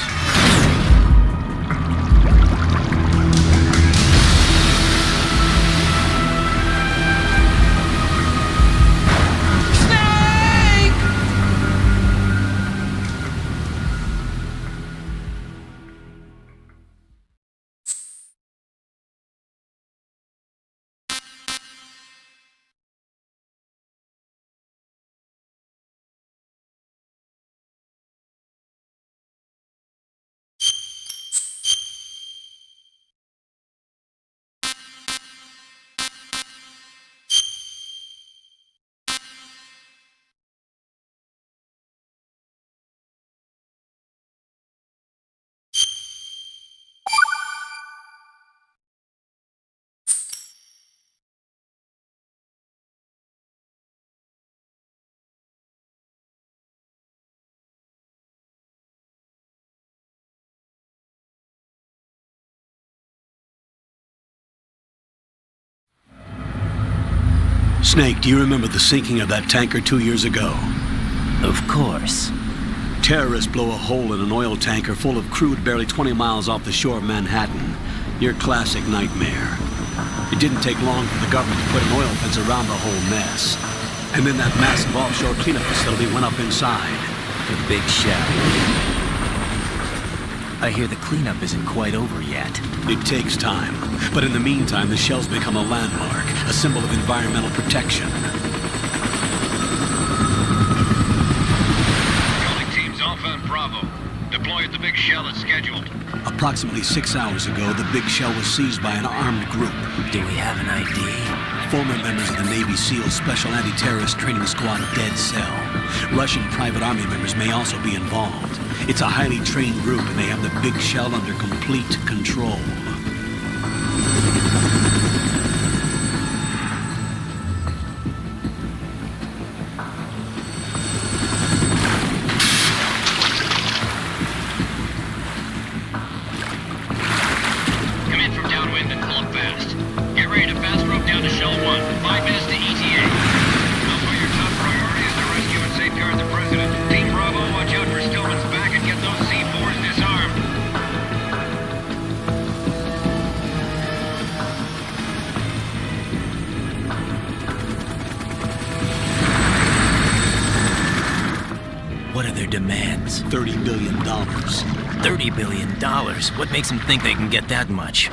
Snake, do you remember the sinking of that tanker 2 years ago? Of course. Terrorists blow a hole in an oil tanker full of crude barely 20 miles off the shore of Manhattan. Your classic nightmare. It didn't take long for the government to put an oil fence around the whole mess. And then that massive offshore cleanup facility went up inside. The Big Shell. I hear the cleanup isn't quite over yet. It takes time. But in the meantime, the shell's become a landmark, a symbol of environmental protection. Calling teams Alpha and Bravo. Deploy at the Big Shell as scheduled. Approximately 6 hours ago, the Big Shell was seized by an armed group. Do we have an ID? Former members of the Navy SEAL Special Anti-Terrorist Training Squad Dead Cell. Russian private army members may also be involved. It's a highly trained group, and they have the Big Shell under complete control. Come in from downwind and pull up fast. Get ready to fast rope down to Shell 1. 5 minutes to ETA. Alpha, your top priority is to rescue and safeguard the President. Team Bravo, watch out for Stillman's back and get those C4s disarmed. What are their demands? $30 billion. $30 billion? What makes them think they can get that much?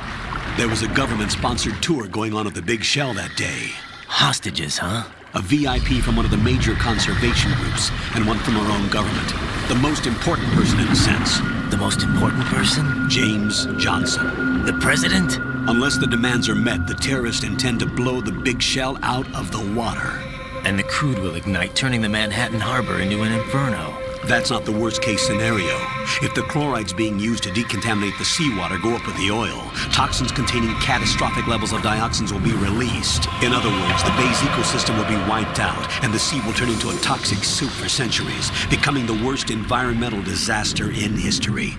There was a government-sponsored tour going on at the Big Shell that day. Hostages, huh? A VIP from one of the major conservation groups, and one from our own government. The most important person in a sense. The most important person? James Johnson. The President? Unless the demands are met, the terrorists intend to blow the Big Shell out of the water. And the crude will ignite, turning the Manhattan Harbor into an inferno. That's not the worst-case scenario. If the chlorides being used to decontaminate the seawater go up with the oil, toxins containing catastrophic levels of dioxins will be released. In other words, the bay's ecosystem will be wiped out, and the sea will turn into a toxic soup for centuries, becoming the worst environmental disaster in history.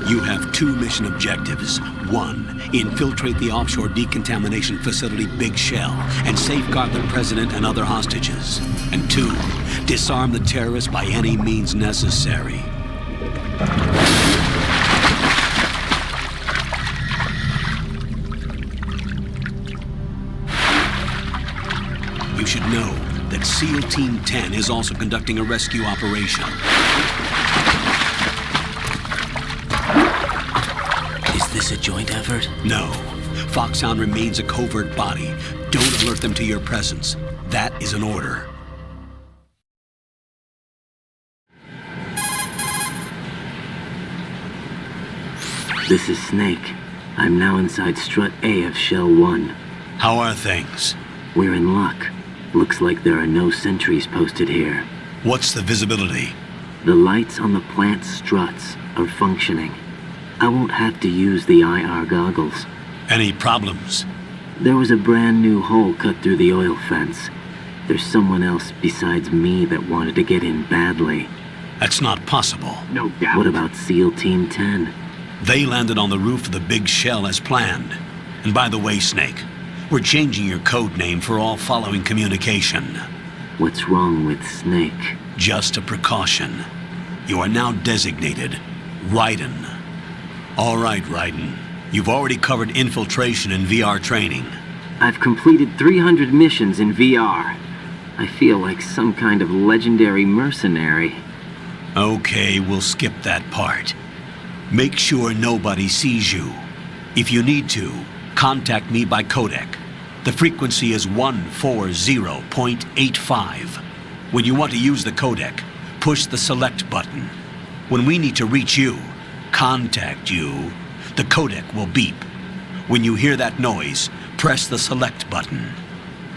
You have 2 mission objectives. 1, infiltrate the offshore decontamination facility Big Shell and safeguard the President and other hostages. And 2, disarm the terrorists by any means necessary. You should know that SEAL Team 10 is also conducting a rescue operation. Is this a joint effort? No. Foxhound remains a covert body. Don't alert them to your presence. That is an order. This is Snake. I'm now inside Strut A of Shell 1. How are things? We're in luck. Looks like there are no sentries posted here. What's the visibility? The lights on the plant struts are functioning. I won't have to use the IR goggles. Any problems? There was a brand new hole cut through the oil fence. There's someone else besides me that wanted to get in badly. That's not possible. No doubt. What about SEAL Team 10? They landed on the roof of the big shell as planned. And by the way, Snake, we're changing your code name for all following communication. What's wrong with Snake? Just a precaution. You are now designated Raiden. All right, Raiden. You've already covered infiltration and VR training. I've completed 300 missions in VR. I feel like some kind of legendary mercenary. Okay, we'll skip that part. Make sure nobody sees you. If you need to, contact me by codec. The frequency is 140.85. When you want to use the codec, push the select button. When we need to reach you, contact you, the codec will beep. When you hear that noise, press the select button.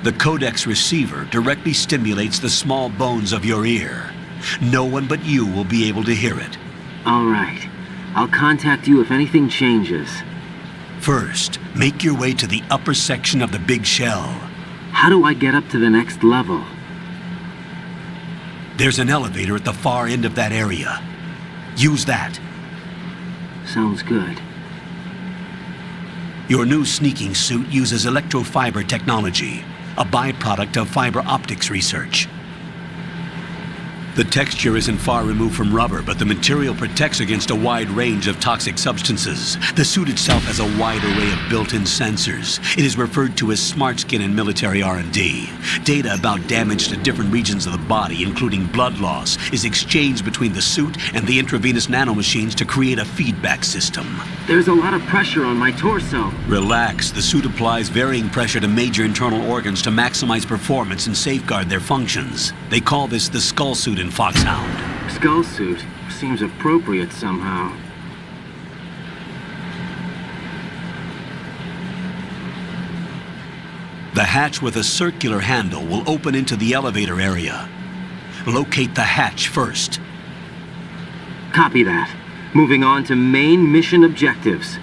The codec's receiver directly stimulates the small bones of your ear. No one but you will be able to hear it. All right. I'll contact you if anything changes. First, make your way to the upper section of the big shell. How do I get up to the next level? There's an elevator at the far end of that area. Use that. Sounds good. Your new sneaking suit uses electrofiber technology, a byproduct of fiber optics research. The texture isn't far removed from rubber, but the material protects against a wide range of toxic substances. The suit itself has a wide array of built-in sensors. It is referred to as smart skin in military R&D. Data about damage to different regions of the body, including blood loss, is exchanged between the suit and the intravenous nanomachines to create a feedback system. There's a lot of pressure on my torso. Relax. The suit applies varying pressure to major internal organs to maximize performance and safeguard their functions. They call this the skull suit in Foxhound. Skull suit seems appropriate somehow. The hatch with a circular handle will open into the elevator area. Locate the hatch first. Copy that. Moving on to main mission objectives.